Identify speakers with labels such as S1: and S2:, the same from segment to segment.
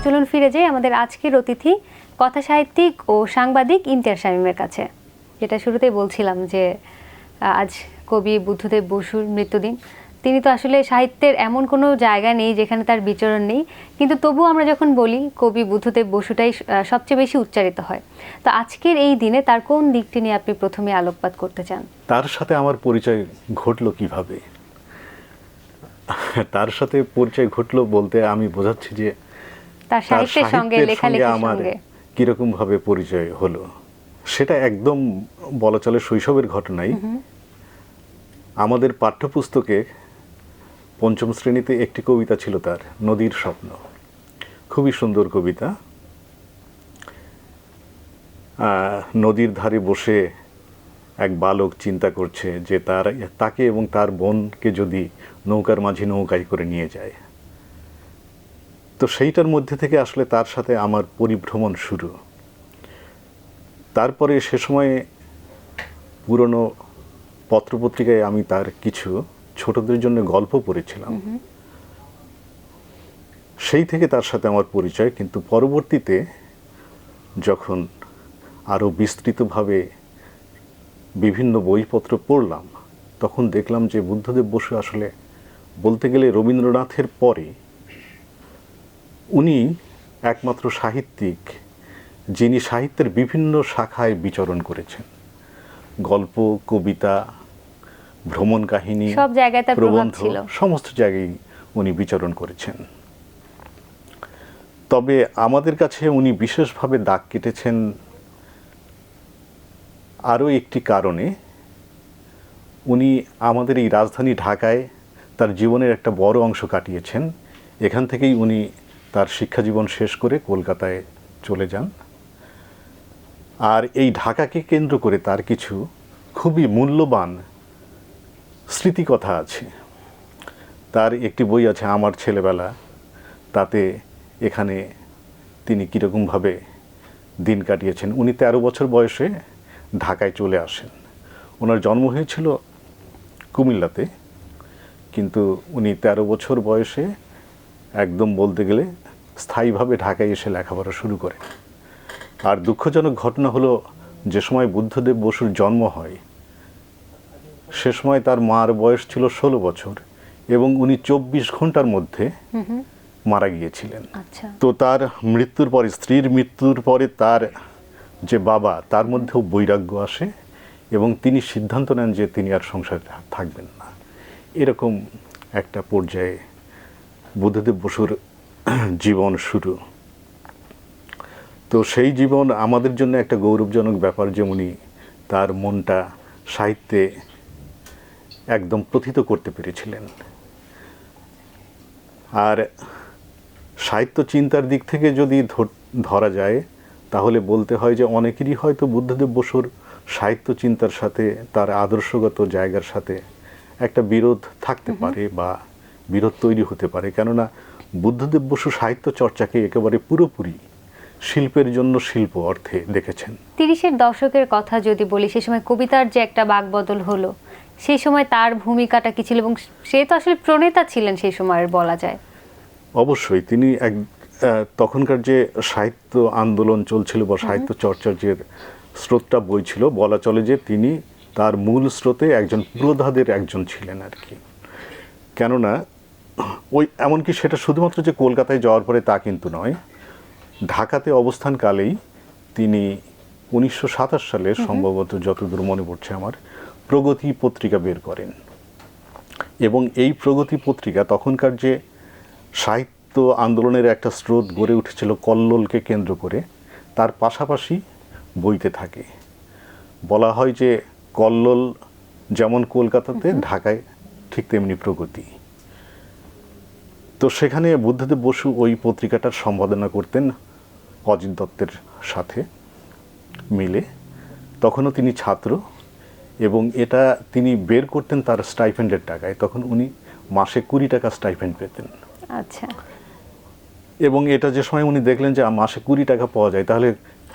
S1: চলুন ফিরে যাই আমাদের আজকের অতিথি কথা সাহিত্যিক ও সাংবাদিক ইমতিয়াজ শামীমের কাছে। যেটা শুরুতেই বলছিলাম যে আজ কবি বুদ্ধদেব বসুর মৃত্যুদিন। তিনি তো আসলে সাহিত্যের এমন কোনো জায়গা নেই যেখানে তার বিচরণ নেই, কিন্তু তবুও আমরা যখন বলি কবি বুদ্ধদেব বসুটাই সবচেয়ে বেশি উচ্চারিত হয়। তো আজকের এই দিনে তার কোন দিকটি নিয়ে আপনি প্রথমে আলোকপাত করতে চান?
S2: তার সাথে আমার পরিচয় ঘটলো কিভাবে? তার সাথে পরিচয় ঘটলো বলতে আমি বোঝাচ্ছি যে
S1: তার সাহিত্যের সঙ্গে লেখালেখির
S2: আমার
S1: সঙ্গে
S2: কিরকম ভাবে পরিচয় হলো। সেটা একদম বলা চলে শৈশবের ঘটনাই। আমাদের পাঠ্যপুস্তকে পঞ্চম শ্রেণীতে একটি কবিতা ছিল তার, নদীর স্বপ্ন। খুবই সুন্দর কবিতা। নদীর ধারে বসে এক বালক চিন্তা করছে যে তাকে এবং তার বোনকে যদি নৌকার মাঝি নৌকায় করে নিয়ে যায়। তো সেইটার মধ্যে থেকে আসলে তার সাথে আমার পরিভ্রমণ শুরু। তারপরে সে সময়ে পুরনো পত্রপত্রিকায় আমি তার কিছু ছোটদের জন্য গল্প পড়েছিলাম। সেই থেকে তার সাথে আমার পরিচয়। কিন্তু পরবর্তীতে যখন আরও বিস্তৃতভাবে বিভিন্ন বইপত্র পড়লাম, তখন দেখলাম যে বুদ্ধদেব বসু আসলে বলতে গেলে রবীন্দ্রনাথের পরে উনি একমাত্র সাহিত্যিক যিনি সাহিত্যের বিভিন্ন শাখায় বিচরণ করেছেন। গল্প, কবিতা, ভ্রমণ কাহিনী,
S1: সব জায়গায় তার প্রভাব
S2: প্রবন্ধ,
S1: ছিল।
S2: সমস্ত জায়গায় উনি বিচরণ করেছেন। তবে আমাদের কাছে উনি বিশেষভাবে দাগ কেটেছেন আরও একটি কারণে। উনি আমাদের এই রাজধানী ঢাকায় তার জীবনের একটা বড় অংশ কাটিয়েছেন। এখান থেকেই উনি তার শিক্ষা জীবন শেষ করে কলকাতায় চলে যান। আর এই ঢাকাকে কেন্দ্র করে তার কিছু খুবই মূল্যবান স্মৃতিকথা আছে। তার একটি বই আছে, আমার ছেলেবেলা। তাতে এখানে তিনি কীরকমভাবে দিন কাটিয়েছেন। উনি 13 বছর বয়সে ঢাকায় চলে আসেন। ওনার জন্ম হয়েছিল কুমিল্লাতে, কিন্তু উনি 13 বছর বয়সে একদম বলতে গেলে স্থায়ীভাবে ঢাকায় এসে লেখাপড়া শুরু করেন। আর দুঃখজনক ঘটনা হলো, যে সময় বুদ্ধদেব বসুর জন্ম হয় সে সময় তার মার বয়স ছিল 16 বছর এবং উনি 24 ঘন্টার মধ্যে মারা গিয়েছিলেন। তো তার মৃত্যুর পরে, স্ত্রীর মৃত্যুর পরে তার যে বাবা, তার মধ্যেও বৈরাগ্য আসে এবং তিনি সিদ্ধান্ত নেন যে তিনি আর সংসারে থাকবেন না। এরকম একটা পর্যায়ে বুদ্ধদেব বসুর জীবন শুরু। তো সেই জীবন আমাদের জন্য একটা গৌরবজনক ব্যাপার যে উনি তার মনটা সাহিত্যে একদম প্রথিত করতে পেরেছিলেন। আর সাহিত্য চিন্তার দিক থেকে যদি ধরা যায়, তাহলে বলতে হয় যে অনেকেরই হয়তো বুদ্ধদেব বসুর সাহিত্য চিন্তার সাথে, তার আদর্শগত জায়গার সাথে একটা বিরোধ থাকতে পারে বা বিরোধ তৈরি হতে পারে। কেননা বুদ্ধদেব বসু সাহিত্য চর্চাকে একেবারে পুরোপুরি শিল্পের জন্য শিল্প অর্থে দেখেছেন।
S1: 30-এর দশকের কথা যদি বলি, সে সময় কবিতার যে একটা বাকবদল হলো, সেই সময় তার ভূমিকাটা কি ছিল? এবং সে তো আসলে প্রণেতা ছিলেন সেই সময়ের, বলা যায়।
S2: অবশ্যই তিনি তখনকার যে সাহিত্য আন্দোলন চলছিল বা সাহিত্য চর্চার যে স্রোতটা বইছিল, বলা চলে যে তিনি তার মূল স্রোতে একজন পুরোধাদের একজন ছিলেন আর কি। কেননা ওই এমনকি সেটা শুধুমাত্র যে কলকাতায় যাওয়ার পরে তা কিন্তু নয়, ঢাকাতে অবস্থানকালেই তিনি 1927 সালে সম্ভবত, যতদূর মনে পড়ছে আমার, প্রগতি পত্রিকা বের করেন। এবং এই প্রগতি পত্রিকা তখনকার যে সাহিত্য আন্দোলনের একটা স্রোত গড়ে উঠেছিল কল্লোলকে কেন্দ্র করে, তার পাশাপাশি বইতে থাকে। বলা হয় যে কল্লোল যেমন কলকাতাতে, ঢাকায় ঠিক তেমনি প্রগতি। তো সেখানে বুদ্ধদেব বসু ওই পত্রিকাটার সম্পাদনা করতেন অজিত দত্তের সাথে মিলে। তখনও তিনি ছাত্র এবং এটা তিনি বের করতেন তার স্টাইপেন্ডের টাকায়। তখন উনি মাসে 20 টাকা স্টাইপেন্ড পেতেন।
S1: আচ্ছা।
S2: এবং এটা যে সময় উনি দেখলেন যে মাসে 20 টাকা পাওয়া যায়, তাহলে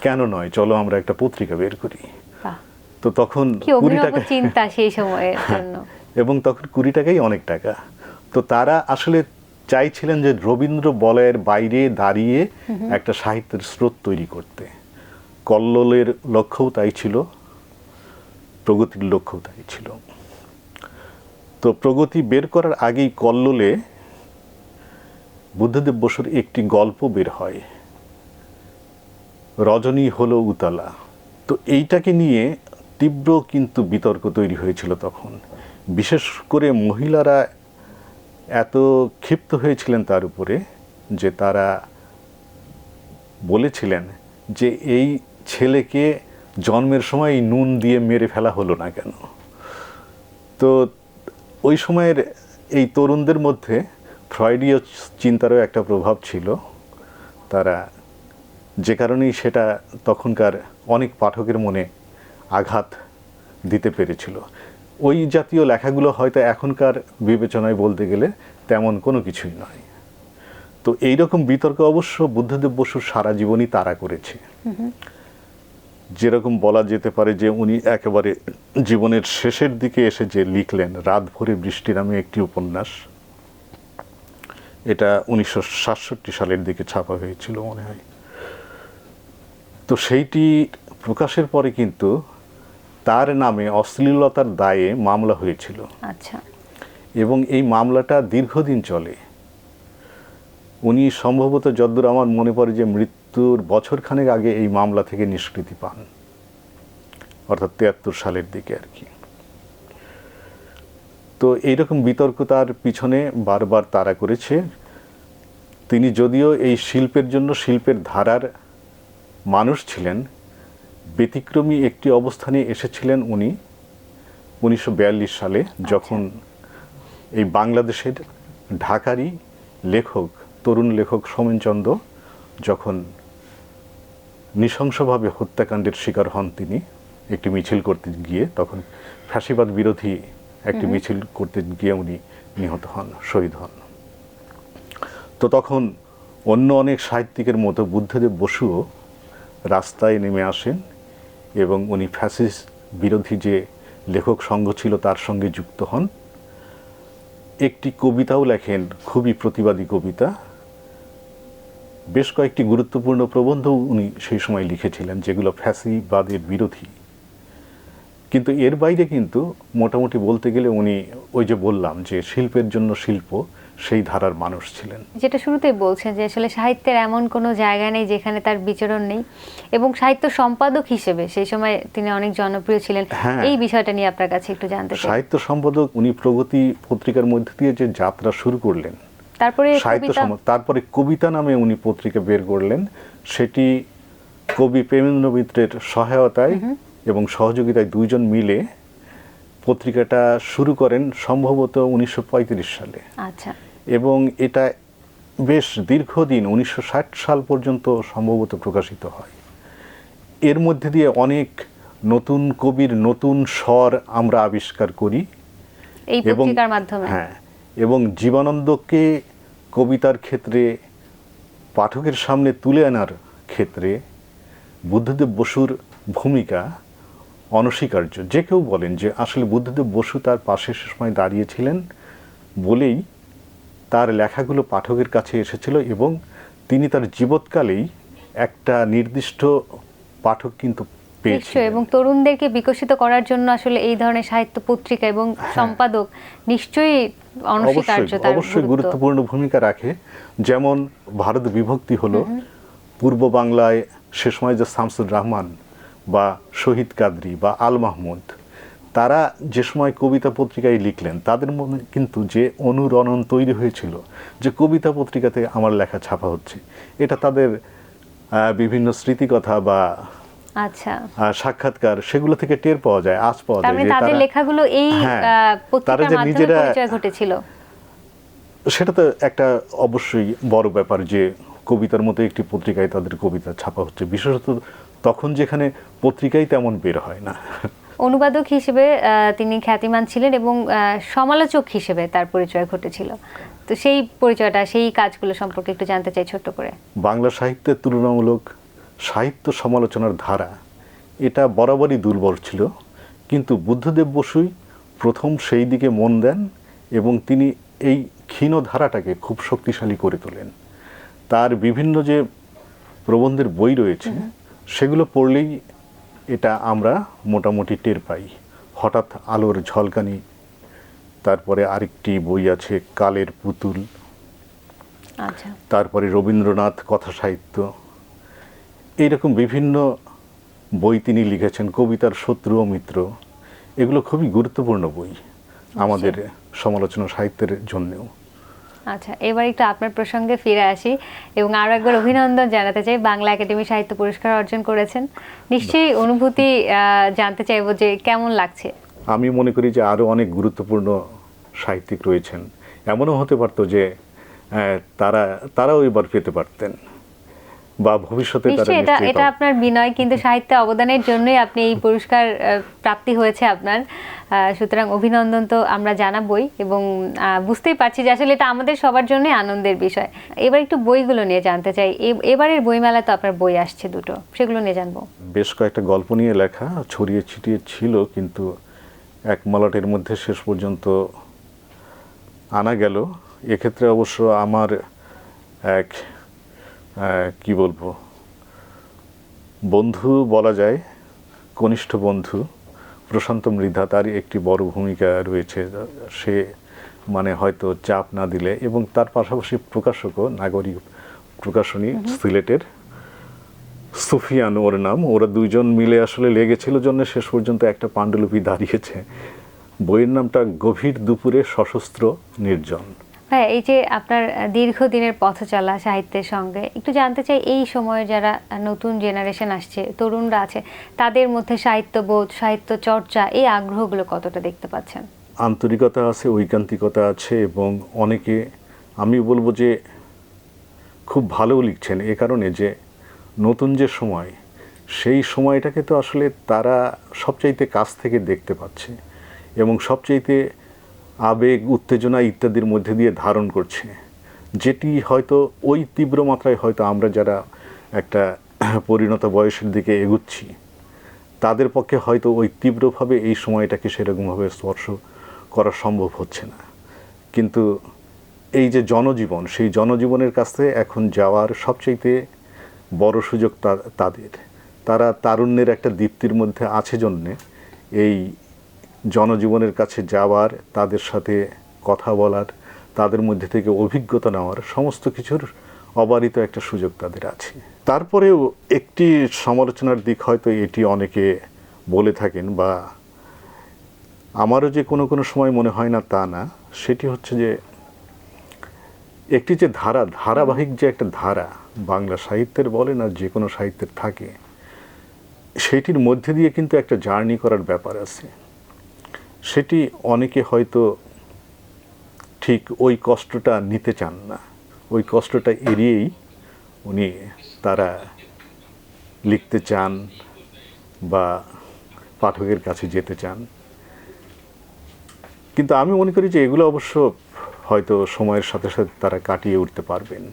S2: কেন নয়, চলো আমরা একটা পত্রিকা বের করি। তো তখন
S1: 20 টাকা চিন্তা সেই সময়ের জন্য।
S2: এবং তখন 20 টাকাই অনেক টাকা। তো তারা আসলে চাইছিলেন যে রবীন্দ্র বলয়ের বাইরে দাঁড়িয়ে একটা সাহিত্যের স্রোত তৈরি করতে। কল্লোলের লক্ষ্যও তাই ছিল, প্রগতির লক্ষ্যও তাই ছিল। তো প্রগতি বের করার আগেই কল্লোলে বুদ্ধদেব বসুর একটি গল্প বের হয়, রজনী হলো উতলা। তো এইটাকে নিয়ে তীব্র কিন্তু বিতর্ক তৈরি হয়েছিল তখন। বিশেষ করে মহিলারা এত ক্ষিপ্ত হয়েছিলেন তার উপরে যে তারা বলেছিলেন যে এই ছেলেকে জন্মের সময় নুন দিয়ে মেরে ফেলা হলো না কেন। তো ওই সময়ের এই তরুণদের মধ্যে ফ্রয়েডীয় চিন্তারও একটা প্রভাব ছিল, তারা যে কারণেই সেটা তখনকার অনেক পাঠকের মনে আঘাত দিতে পেরেছিল। ওই জাতীয় লেখাগুলো হয়তো এখনকার বিবেচনায় বলতে গেলে তেমন কোনো কিছুই নয়। তো এইরকম বিতর্ক অবশ্য বুদ্ধদেব বসুর সারা জীবনই তাড়া করেছে। যেরকম বলা যেতে পারে যে উনি একেবারে জীবনের শেষের দিকে এসে যে লিখলেন রাত ভরে বৃষ্টি নামে একটি উপন্যাস, এটা 1967 সালের দিকে ছাপা হয়েছিল মনে হয়। তো সেইটি প্রকাশের পরে কিন্তু তার নামে অশ্লীলতার দায়ে মামলা হয়েছিল।
S1: আচ্ছা।
S2: এবং এই মামলাটা দীর্ঘদিন চলে। উনি সম্ভবত যদ্দূর আমার মনে পড়ে যে মৃত্যুর বছরখানেক আগে এই মামলা থেকে নিষ্কৃতি পান, অর্থাৎ 73 সালের দিকে আর কি। তো এইরকম বিতর্ক তার পিছনে বারবার তাড়া করেছে। তিনি যদিও এই শিল্পের জন্য শিল্পের ধারার মানুষ ছিলেন, ব্যতিক্রমী একটি অবস্থানে এসেছিলেন উনি 1942 সালে, যখন এই বাংলাদেশের ঢাকারই লেখক, তরুণ লেখক সোমেনচন্দ্র যখন নৃশংসভাবে হত্যাকাণ্ডের শিকার হন, তিনি একটি মিছিল করতে গিয়ে, তখন ফ্যাসিবাদ বিরোধী একটি মিছিল করতে গিয়ে উনি নিহত হন, শহীদ হন। তো তখন অন্য অনেক সাহিত্যিকের মতো বুদ্ধদেব বসুও রাস্তায় নেমে আসেন এবং উনি ফ্যাসিস্ট বিরোধী যে লেখক সংঘ ছিল তার সঙ্গে যুক্ত হন। একটি কবিতাও লেখেন, খুবই প্রতিবাদী কবিতা। বেশ কয়েকটি গুরুত্বপূর্ণ প্রবন্ধও উনি সেই সময় লিখেছিলেন যেগুলো ফ্যাসিবাদের বিরোধী। কিন্তু এর বাইরে কিন্তু মোটামুটি বলতে গেলে উনি ওই যে বললাম যে শিল্পের জন্য শিল্প, সেই ধারার মানুষ ছিলেন।
S1: যেটা শুরুতেই বলছেন যে আসলে সাহিত্যের এমন কোনো জায়গা নেই যেখানে তার বিচরণ নেই, এবং সাহিত্য সম্পাদক হিসেবে সেই সময় তিনি অনেক জনপ্রিয় ছিলেন। এই বিষয়টা নিয়ে আপনার কাছে একটু জানতে চাই।
S2: সাহিত্য সম্পাদক উনি প্রগতি পত্রিকার মধ্যে দিয়ে যে যাত্রা শুরু করলেন, তারপরে কবিতা নামে উনি পত্রিকা বের করলেন। সেটি কবি প্রেমেন্দ্র মিত্রের সহায়তায় এবং সহযোগিতায় দুইজন মিলে পত্রিকাটা শুরু করেন সম্ভবত 1935 সালে।
S1: আচ্ছা।
S2: এবং এটা বেশ দীর্ঘদিন 1960 সাল পর্যন্ত সম্ভবত প্রকাশিত হয়। এর মধ্যে দিয়ে অনেক নতুন কবির নতুন স্বর আমরা আবিষ্কার করি
S1: এই পত্রিকার মাধ্যমে।
S2: হ্যাঁ, এবং জীবনানন্দকে কবিতার ক্ষেত্রে পাঠকের সামনে তুলে আনার ক্ষেত্রে বুদ্ধদেব বসুর ভূমিকা অনস্বীকার্য। যে কেউ বলেন যে আসলে বুদ্ধদেব বসু তার পাশে সে সময় দাঁড়িয়েছিলেন বলেই তার লেখাগুলো পাঠকের কাছে এসেছিল, এবং তিনি তার জীবৎকালেই একটা নির্দিষ্ট পাঠক কিন্তু পেয়েছিলেন।
S1: এবং তরুণদেরকে বিকশিত করার জন্য আসলে এই ধরনের সাহিত্য পত্রিকা এবং সম্পাদক নিশ্চয়ই অনস্বীকার্য,
S2: অবশ্যই গুরুত্বপূর্ণ ভূমিকা রাখে। যেমন ভারত বিভক্তি হলো, পূর্ব বাংলায় সে সময় যে শামসুর রহমান বা শহীদ কাদরি বা আল মাহমুদ, তারা যে সময় কবিতা পত্রিকায় লিখলেন, তাদের মনে কিন্তু যে অনুরণন তৈরি হয়েছিল যে কবিতা পত্রিকাতে আমার লেখা ছাপা হচ্ছে, এটা তাদের বিভিন্ন স্মৃতিকথা বা সাক্ষাৎকার সেগুলো থেকে টের পাওয়া যায়, আজ পাওয়া যায় যে
S1: তাদের লেখাগুলো এই পত্রিকার মাধ্যমে পরিচয় ঘটেছিল।
S2: সেটা তো একটা অবশ্যই বড় ব্যাপার যে কবিতার মতো একটি পত্রিকায় তাদের কবিতা ছাপা হচ্ছে, বিশেষত তখন যেখানে পত্রিকাই তেমন বের হয় না।
S1: অনুবাদক হিসেবে তিনি খ্যাতিমান ছিলেন এবং সমালোচক হিসেবে তার পরিচয় ঘটেছিল। তো সেই পরিচয়টা, সেই কাজগুলো সম্পর্কে একটু জানতে চাই ছোট্ট করে।
S2: বাংলা সাহিত্যের তুলনামূলক সাহিত্য সমালোচনার ধারা এটা বরাবরই দুর্বল ছিল, কিন্তু বুদ্ধদেব বসুই প্রথম সেই দিকে মন দেন এবং তিনি এই ক্ষীণ ধারাটাকে খুব শক্তিশালী করে তোলেন। তার বিভিন্ন যে প্রবন্ধের বই রয়েছে সেগুলো পড়লেই এটা আমরা মোটামুটি টের পাই। হঠাৎ আলোর ঝলকানি, তারপরে আরেকটি বই আছে কালের পুতুল,
S1: আচ্ছা,
S2: তারপরে রবীন্দ্রনাথ কথা সাহিত্য, এইরকম বিভিন্ন বই তিনি লিখেছেন। কবিতার শত্রু ও মিত্র, এগুলো খুবই গুরুত্বপূর্ণ বই আমাদের সমালোচনা সাহিত্যের জন্যেও।
S1: আচ্ছা, এবার একটু আপনার প্রসঙ্গে ফিরে আসি এবং আরো একবার অভিনন্দন জানাতে চাই। বাংলা একাডেমি সাহিত্য পুরস্কার অর্জন করেছেন, নিশ্চয়ই অনুভূতি জানতে চাইবো যে কেমন লাগছে।
S2: আমি মনে করি যে আরও অনেক গুরুত্বপূর্ণ সাহিত্যিক রয়েছেন, এমনও হতে পারতো যে তারাও এবার পেতে পারতেন বা ভবিষ্যতে তারা
S1: নিশ্চয়ই
S2: নিশ্চয়ই
S1: এটা
S2: পাবেন।
S1: আপনার বিনয়, কিন্তু সাহিত্যে অবদানের জন্যই আপনি এই পুরস্কার প্রাপ্তি হয়েছে আপনার। সুতরাং অভিনন্দন তো আমরা জানাবই এবং বুঝতেই পারছি যে আসলে এটা আমাদের সবার জন্যই আনন্দের বিষয়। এবার একটু বইগুলো নিয়ে জানতে চাই। এবারের বইমেলা তো আপনার বই আসছে দুটো, সেগুলো নিয়ে জানবো।
S2: বেশ কয়েকটা গল্প নিয়ে লেখা ছড়িয়ে ছিটিয়ে ছিল, কিন্তু এক মলাটের মধ্যে শেষ পর্যন্ত আনা গেল। এক্ষেত্রে অবশ্য আমার এক কি বলবো, বন্ধু বলা যায়, কনিষ্ঠ বন্ধু প্রশান্ত মৃধা, তার একটি বড় ভূমিকা রয়েছে। সে মানে হয়তো চাপ না দিলে, এবং তার পাশাপাশি প্রকাশকও নাগরিক প্রকাশনী সিলেটের সুফিয়ান ওর নাম, ওরা দুইজন মিলে আসলে লেগেছিল জন্য শেষ পর্যন্ত একটা পাণ্ডুলিপি দাঁড়িয়েছে। বইয়ের নামটা গভীর দুপুরে সশস্ত্র নির্জন।
S1: হ্যাঁ, এই যে আপনার দীর্ঘদিনের পথ চলা সাহিত্যের সঙ্গে, একটু জানতে চাই এই সময়ে যারা নতুন জেনারেশন আসছে, তরুণরা আছে, তাদের মধ্যে সাহিত্যবোধ, সাহিত্য চর্চা, এই আগ্রহগুলো কতটা দেখতে পাচ্ছেন?
S2: আন্তরিকতা আছে, ঐকান্তিকতা আছে, এবং অনেকে আমি বলবো যে খুব ভালোও লিখছেন। এ কারণে যে নতুন যে সময়, সেই সময়টাকে তো আসলে তারা সবচাইতে কাছ থেকে দেখতে পাচ্ছে এবং সবচাইতে আবেগ, উত্তেজনা ইত্যাদির মধ্যে দিয়ে ধারণ করছে, যেটি হয়তো ওই তীব্র মাত্রায় হয়তো আমরা যারা একটা পরিণত বয়সের দিকে এগুচ্ছি তাদের পক্ষে হয়তো ওই তীব্রভাবে এই সময়টাকে সেরকমভাবে স্পর্শ করা সম্ভব হচ্ছে না। কিন্তু এই যে জনজীবন, সেই জনজীবনের কাছে এখন যাওয়ার সবচাইতে বড় সুযোগ তাদের। তারা তারুণ্যের একটা দীপ্তির মধ্যে আছে জন্যে এই জনজীবনের কাছে যাওয়ার, তাদের সাথে কথা বলার, তাদের মধ্যে থেকে অভিজ্ঞতা নেওয়ার সমস্ত কিছুর অবারিত একটা সুযোগ তাদের আছে। তারপরেও একটি সমালোচনার দিক হয়তো এটি অনেকে বলে থাকেন, বা আমারও যে কোনো কোনো সময় মনে হয় না তা না, সেটি হচ্ছে যে একটি যে ধারাবাহিক যে একটা ধারা বাংলা সাহিত্যের বলেন আর যে কোনো সাহিত্যের থাকে, সেটির মধ্যে দিয়ে কিন্তু একটা জার্নি করার ব্যাপার আছে। সেটি অনেকে হয়তো ঠিক ওই কষ্টটা নিতে চান না, ওই কষ্টটা এড়িয়েই তারা লিখতে চান বা পাঠকের কাছে যেতে চান। কিন্তু আমি মনে করি যে এগুলো অবশ্য হয়তো সময়ের সাথে সাথে তারা কাটিয়ে উঠতে পারবেন,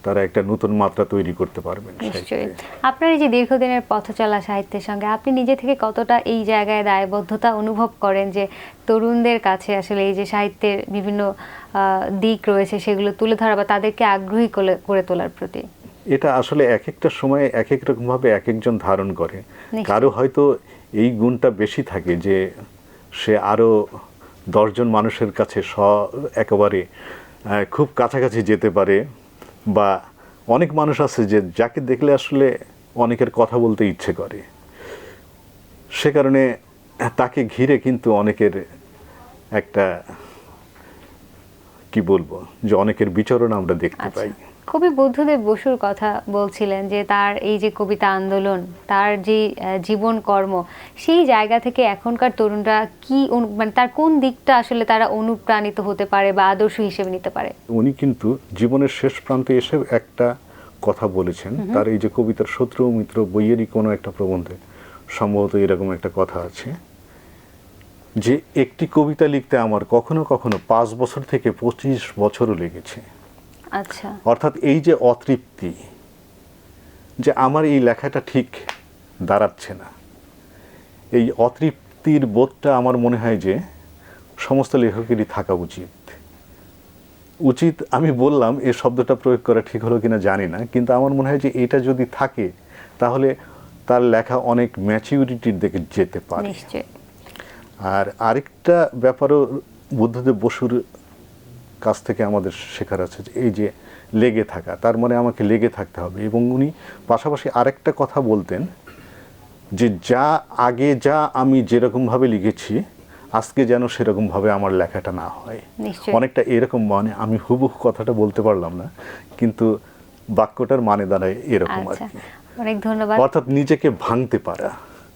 S2: তারা একটা নতুন মাত্রা তৈরি করতে পারবেন।
S1: নিশ্চয়ই। আপনার এই যে দীর্ঘদিনের পথ চলা সাহিত্যের সঙ্গে আপনি নিজে থেকে কতটা এই জায়গায় দায়বদ্ধতা অনুভব করেন যে তরুণদের কাছে আসলে এই যে সাহিত্যের বিভিন্ন দিক রয়েছে সেগুলো তুলে ধরা বা তাদেরকে আগ্রহী করে তোলার প্রতি?
S2: এটা আসলে এক একটা সময়ে এক এক রকমভাবে এক একজন ধারণ করে। কারো হয়তো এই গুণটা বেশি থাকে যে সে আরও 10 জন মানুষের কাছে একেবারে খুব কাছাকাছি যেতে পারে, বা অনেক মানুষ আছে যে যাকে দেখলে আসলে অনেকের কথা বলতে ইচ্ছে করে, সে কারণে তাকে ঘিরে কিন্তু অনেকের একটা কি বলবো যে অনেকের বিচরণ আমরা দেখতে পাই।
S1: কবি বুদ্ধদেব বসুর কথা বলছিলেন যে তার এই যে কবিতা আন্দোলন, তার যে জীবন কর্ম, সেই জায়গা থেকে এখনকার তরুণরা কি মানে তার কোন দিকটা আসলে তারা অনুপ্রাণিত হতে পারে বা আদর্শ হিসেবে নিতে পারে?
S2: উনি কিন্তু জীবনের শেষ প্রান্তে এসে একটা কথা বলেছেন, তার এই যে কবিতার শত্রু মিত্র বইয়েরই কোনো একটা প্রবন্ধে সম্ভবত এরকম একটা কথা আছে যে একটি কবিতা লিখতে আমার কখনো কখনো 5 বছর থেকে 25 বছরও লেগেছে।
S1: আচ্ছা,
S2: অর্থাৎ এই যে অতৃপ্তি, যে আমার এই লেখাটা ঠিক দাঁড়াচ্ছে না, এই অতৃপ্তির বোধটা আমার মনে হয় যে সমস্ত লেখকেরই থাকা উচিত। উচিত আমি বললাম এই শব্দটা প্রয়োগ করা ঠিক হলো কিনা জানি না, কিন্তু আমার মনে হয় যে এটা যদি থাকে তাহলে তার লেখা অনেক ম্যাচিউরিটির দিকে যেতে পারে।
S1: নিশ্চয়ই।
S2: আর আরেকটা ব্যাপারও বুদ্ধদেব বসুর কাছ থেকে আমাদের শেখার আছে, যে এই যে লেগে থাকা, তার মানে আমাকে লেগে থাকতে হবে। এবং উনি পাশাপাশি আরেকটা কথা বলতেন যে যা আমি যেরকমভাবে লিখেছি আজকে যেন সেরকমভাবে আমার লেখাটা না হয়।
S1: নিশ্চয়ই।
S2: অনেকটা এরকম, মানে আমি হুবহু কথাটা বলতে পারলাম না, কিন্তু বাক্যটার মানে দাঁড়ায় এরকম আর
S1: আচ্ছা,
S2: কি।
S1: অনেক ধন্যবাদ।
S2: অর্থাৎ নিজেকে ভাঙতে পারা।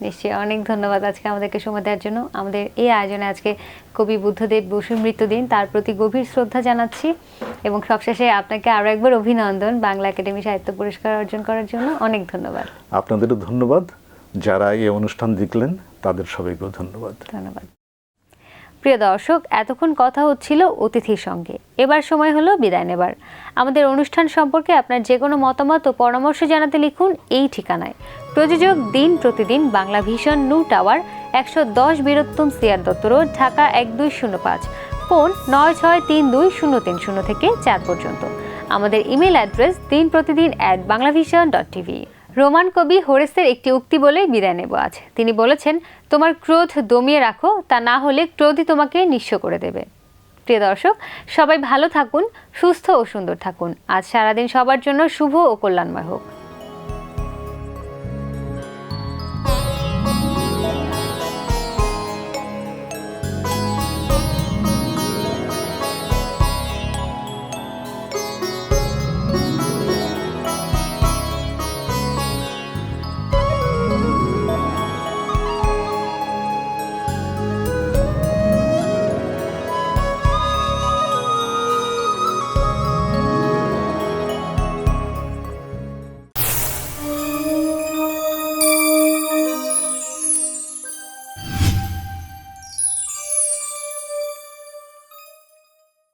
S1: নিশ্চয়ই, অনেক ধন্যবাদ আজকে আমাদেরকে সময় দেওয়ার জন্য। আমাদের এই আয়োজনে আজকে কবি বুদ্ধদেব বসুর মৃত্যুদিন, তার প্রতি গভীর শ্রদ্ধা জানাচ্ছি এবং সবশেষে আপনাকে আরও একবার অভিনন্দন বাংলা একাডেমি সাহিত্য পুরস্কার অর্জন করার জন্য। অনেক ধন্যবাদ।
S2: আপনাদেরও ধন্যবাদ, যারা এই অনুষ্ঠান দেখলেন তাদের সবাইকেও ধন্যবাদ।
S1: ধন্যবাদ। প্রিয় দর্শক, এতক্ষণ কথা হচ্ছিল অতিথির সঙ্গে, এবার সময় হলো বিদায় নেবার। আমাদের অনুষ্ঠান সম্পর্কে আপনার যে কোনো মতামত ও পরামর্শ জানাতে লিখুন এই ঠিকানায়। প্রযোজক দিন প্রতিদিন, Bangla Vision, New Tower, 110 Birottam CR Datta Road, Dhaka 1205। Phone 96320300 থেকে 4 পর্যন্ত। আমাদের ইমেল অ্যাড্রেস dinprotidin@banglavision.tv। রোমান কবি হোরেসের একটি উক্তি বলে বিদায় নেব আজ। তিনি বলেছেন, তোমার ক্রোধ দমিয়ে রাখো, তা না হলে ক্রোধই তোমাকে নিঃস্ব করে দেবে। প্রিয় দর্শক, সবাই ভালো থাকুন, সুস্থ ও সুন্দর থাকুন। আজ সারাদিন সবার জন্য শুভ ও কল্যাণময় হোক।